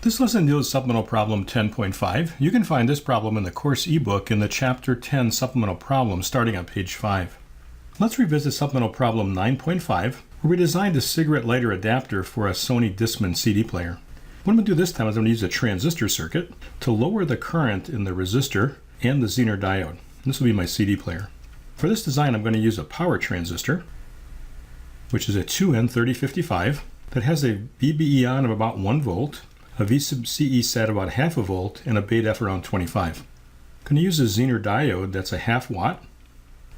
This lesson deals with supplemental problem 10.5. You can find this problem in the course ebook in the Chapter 10 supplemental problem starting on page 5. Let's revisit supplemental problem 9.5, where we designed a cigarette lighter adapter for a Sony Discman CD player. What I'm going to do this time is I'm going to use a transistor circuit to lower the current in the resistor and the Zener diode. This will be my CD player. For this design, I'm going to use a power transistor, which is a 2N3055 that has a VBE on of about 1 volt, a V sub CE set about half a volt, and a beta F around 25. I'm going to use a Zener diode that's a half watt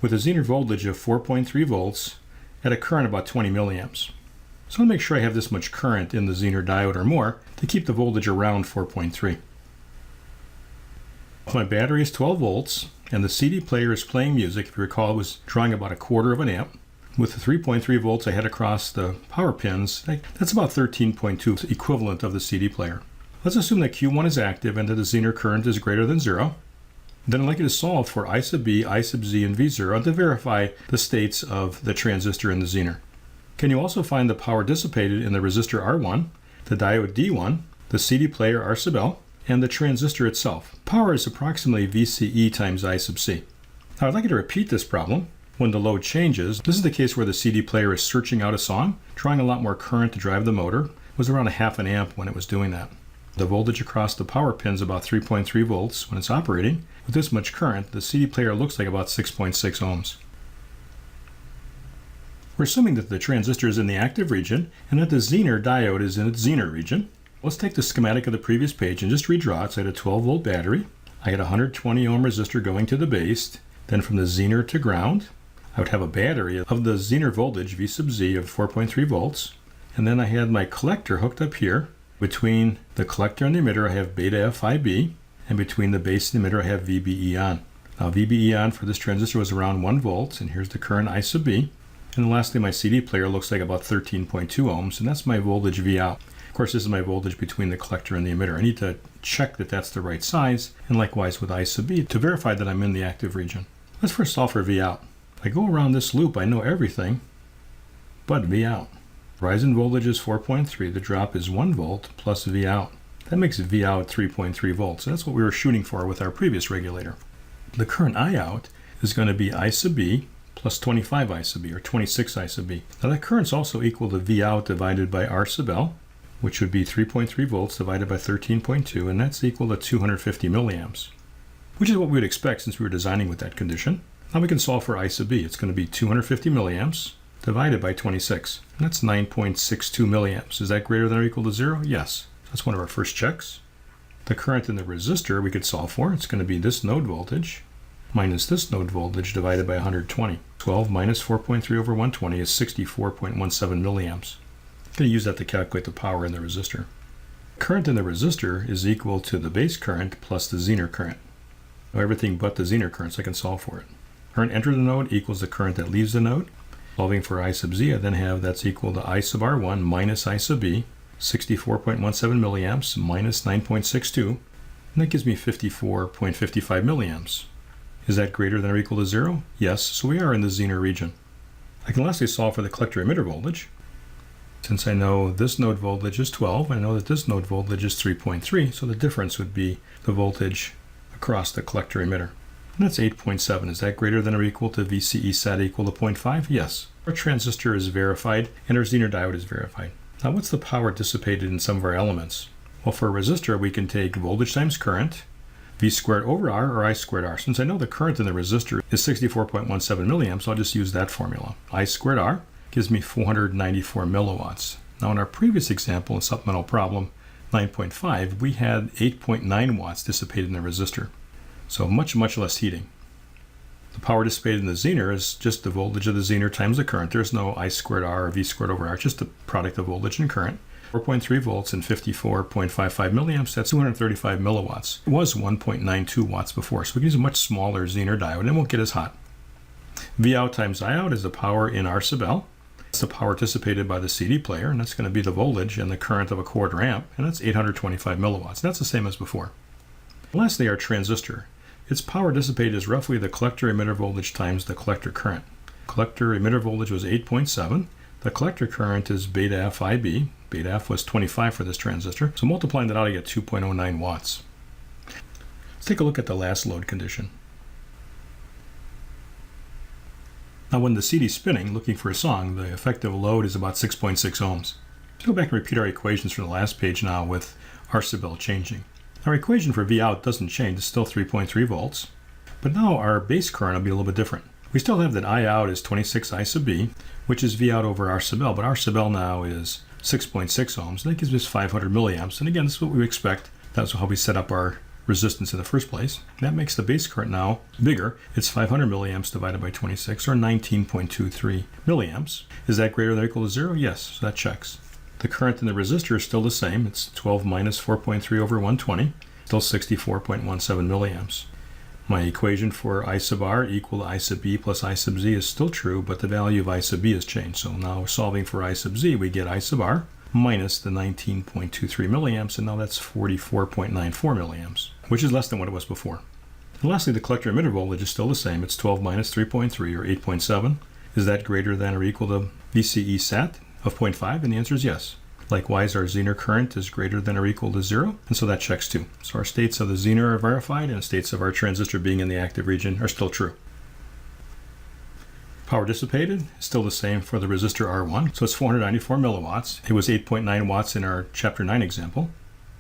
with a Zener voltage of 4.3 volts at a current about 20 milliamps. So I'll make sure I have this much current in the Zener diode or more to keep the voltage around 4.3. My battery is 12 volts and the CD player is playing music. If you recall, it was drawing about 1/4 of an amp. With the 3.3 volts I had across the power pins, that's about 13.2 equivalent of the CD player. Let's assume that Q1 is active and that the Zener current is greater than 0. Then I'd like you to solve for I sub B, I sub Z, and V0 to verify the states of the transistor and the Zener. Can you also find the power dissipated in the resistor R1, the diode D1, the CD player R sub L, and the transistor itself? Power is approximately VCE times I sub C. Now I'd like you to repeat this problem when the load changes. This is the case where the CD player is searching out a song, drawing a lot more current to drive the motor. It was around 1/2 amp when it was doing that. The voltage across the power pin is about 3.3 volts when it's operating. With this much current, the CD player looks like about 6.6 ohms. We're assuming that the transistor is in the active region and that the Zener diode is in its Zener region. Let's take the schematic of the previous page and just redraw it. So I had a 12 volt battery. I had a 120 ohm resistor going to the base. Then from the Zener to ground, I would have a battery of the Zener voltage, V sub Z, of 4.3 volts. And then I had my collector hooked up here. Between the collector and the emitter, I have beta FIB. And between the base and the emitter, I have VBE on. Now, VBE on for this transistor was around 1 volt. And here's the current I sub B. And lastly, my CD player looks like about 13.2 ohms. And that's my voltage V out. Of course, this is my voltage between the collector and the emitter. I need to check that that's the right size. And likewise with I sub B to verify that I'm in the active region. Let's first solve for V out. If I go around this loop, I know everything but V out. Rise in voltage is 4.3. The drop is 1 volt plus V out. That makes V out 3.3 volts. That's what we were shooting for with our previous regulator. The current I out is going to be I sub B plus 25 I sub B, or 26 I sub B. Now that current's also equal to V out divided by R sub L, which would be 3.3 volts divided by 13.2, and that's equal to 250 milliamps, which is what we would expect since we were designing with that condition. Now we can solve for I sub B. It's going to be 250 milliamps divided by 26. And that's 9.62 milliamps. Is that greater than or equal to 0? Yes. That's one of our first checks. The current in the resistor we could solve for. It's going to be this node voltage minus this node voltage divided by 120. 12 minus 4.3 over 120 is 64.17 milliamps. I'm going to use that to calculate the power in the resistor. Current in the resistor is equal to the base current plus the Zener current. Now everything but the Zener current, so I can solve for it. Current entering the node equals the current that leaves the node. Solving for I sub Z, I then have that's equal to I sub R1 minus I sub B, 64.17 milliamps minus 9.62, and that gives me 54.55 milliamps. Is that greater than or equal to 0? Yes, so we are in the Zener region. I can lastly solve for the collector emitter voltage. Since I know this node voltage is 12, I know that this node voltage is 3.3, so the difference would be the voltage across the collector emitter. And that's 8.7. Is that greater than or equal to VCE set equal to 0.5? Yes. Our transistor is verified and our Zener diode is verified. Now what's the power dissipated in some of our elements? Well, for a resistor, we can take voltage times current, V squared over R, or I squared R. Since I know the current in the resistor is 64.17 milliamps, I'll just use that formula. I squared R gives me 494 milliwatts. Now in our previous example in supplemental problem 9.5, we had 8.9 watts dissipated in the resistor. So much less heating. The power dissipated in the Zener is just the voltage of the Zener times the current. There's no I squared R or V squared over R, just the product of voltage and current. 4.3 volts and 54.55 milliamps, that's 235 milliwatts. It was 1.92 watts before, so we can use a much smaller Zener diode and it won't get as hot. V out times I out is the power in R sub L. It's the power dissipated by the CD player, and that's going to be the voltage and the current of 1/4 amp, and that's 825 milliwatts. That's the same as before. Lastly, our transistor. Its power dissipated is roughly the collector emitter voltage times the collector current. Collector emitter voltage was 8.7. The collector current is beta FIB, Beta F was 25 for this transistor. So multiplying that out, I get 2.09 watts. Let's take a look at the last load condition. Now when the CD is spinning, looking for a song, the effective load is about 6.6 ohms. Let's go back and repeat our equations from the last page now with R sub L changing. Our equation for V out doesn't change, it's still 3.3 volts. But now our base current will be a little bit different. We still have that I out is 26 I sub B, which is V out over R sub L, but R sub L now is 6.6 ohms, and that gives us 500 milliamps. And again, this is what we expect. That's how we set up our resistance in the first place. That makes the base current now bigger. It's 500 milliamps divided by 26, or 19.23 milliamps. Is that greater than or equal to 0? Yes, so that checks. The current in the resistor is still the same. It's 12 minus 4.3 over 120, still 64.17 milliamps. My equation for I sub R equal to I sub B plus I sub Z is still true, but the value of I sub B has changed. So now solving for I sub Z, we get I sub R minus the 19.23 milliamps, and now that's 44.94 milliamps, which is less than what it was before. And lastly, the collector emitter voltage is still the same. It's 12 minus 3.3, or 8.7. Is that greater than or equal to VCE sat of 0.5? And the answer is yes. Likewise, our Zener current is greater than or equal to 0, and so that checks too. So our states of the Zener are verified, and states of our transistor being in the active region are still true. Power dissipated is still the same for the resistor R1, so it's 494 milliwatts. It was 8.9 watts in our Chapter 9 example.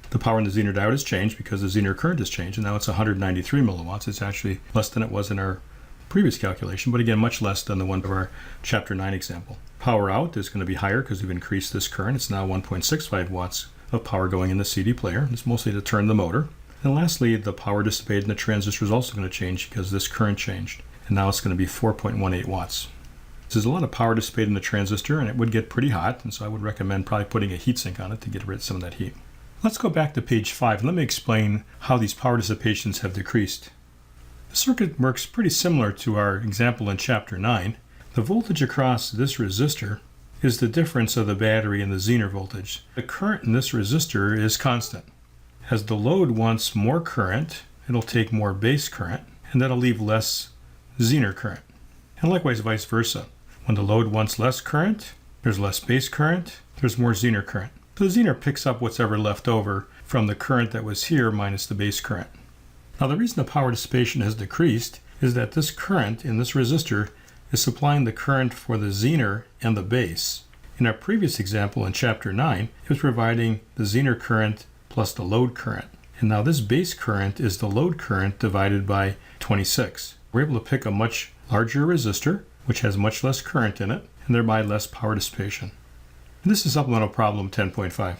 The power in the Zener diode has changed because the Zener current has changed, and now it's 193 milliwatts. It's actually less than it was in our previous calculation, but again, much less than the one of our Chapter 9 example. Power out is going to be higher because we've increased this current. It's now 1.65 watts of power going in the CD player. It's mostly to turn the motor. And lastly, the power dissipated in the transistor is also going to change because this current changed. And now it's going to be 4.18 watts. There's a lot of power dissipated in the transistor, and it would get pretty hot, and so I would recommend probably putting a heatsink on it to get rid of some of that heat. Let's go back to page 5 and let me explain how these power dissipations have decreased. The circuit works pretty similar to our example in Chapter 9. The voltage across this resistor is the difference of the battery and the Zener voltage. The current in this resistor is constant. As the load wants more current, it'll take more base current, and that'll leave less Zener current. And likewise, vice versa. When the load wants less current, there's less base current, there's more Zener current. So the Zener picks up what's ever left over from the current that was here minus the base current. Now the reason the power dissipation has decreased is that this current in this resistor is supplying the current for the Zener and the base. In our previous example in Chapter 9, it was providing the Zener current plus the load current. And now this base current is the load current divided by 26. We're able to pick a much larger resistor, which has much less current in it, and thereby less power dissipation. And this is supplemental problem 10.5.